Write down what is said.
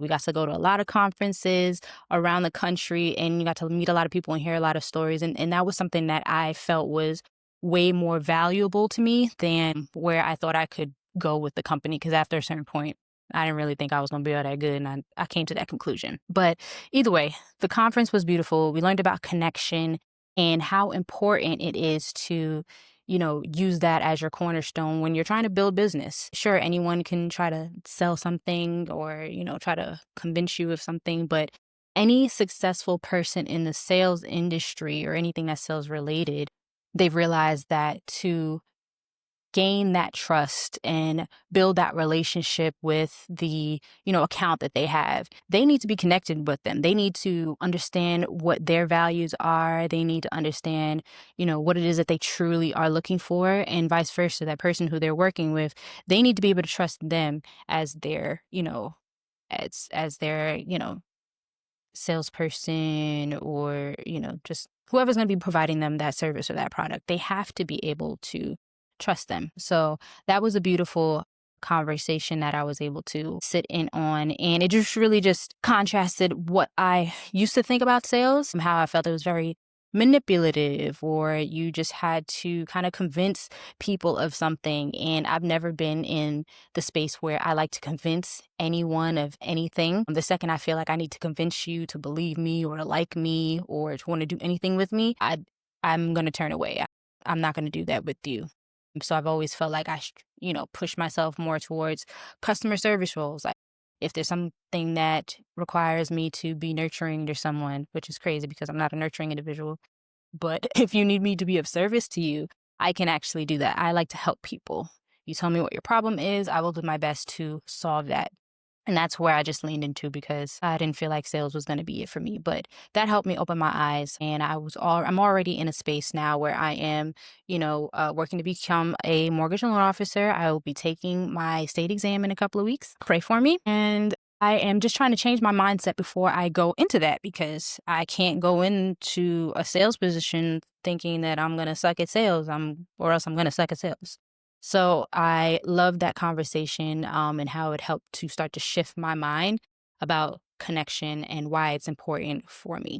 We got to go to a lot of conferences around the country and you got to meet a lot of people and hear a lot of stories. And that was something that I felt was way more valuable to me than where I thought I could go with the company. Cause after a certain point, I didn't really think I was going to be all that good. And I came to that conclusion. But either way, the conference was beautiful. We learned about connection and how important it is to use that as your cornerstone when you're trying to build business. Sure, anyone can try to sell something or, try to convince you of something, but any successful person in the sales industry or anything that's sales related, they've realized that to gain that trust and build that relationship with the account that they have, they need to be connected with them. They need to understand what their values are. They need to understand what it is that they truly are looking for, and vice versa. That person who they're working with, they need to be able to trust them as their as their salesperson, or just whoever's going to be providing them that service or that product. They have to be able to trust them. So that was a beautiful conversation that I was able to sit in on, and it just really just contrasted what I used to think about sales and how I felt it was very manipulative, or you just had to kind of convince people of something. And I've never been in the space where I like to convince anyone of anything. The second I feel like I need to convince you to believe me or to like me or to want to do anything with me, I'm going to turn away. I'm not going to do that with you. So I've always felt like push myself more towards customer service roles. Like if there's something that requires me to be nurturing to someone, which is crazy because I'm not a nurturing individual, but if you need me to be of service to you, I can actually do that. I like to help people. You tell me what your problem is, I will do my best to solve that. And that's where I just leaned into because I didn't feel like sales was going to be it for me. But that helped me open my eyes. And I'm already in a space now where I am, working to become a mortgage loan officer. I will be taking my state exam in a couple of weeks. Pray for me. And I am just trying to change my mindset before I go into that, because I can't go into a sales position thinking that I'm going to suck at sales, or else I'm going to suck at sales. So I love that conversation, and how it helped to start to shift my mind about connection and why it's important for me.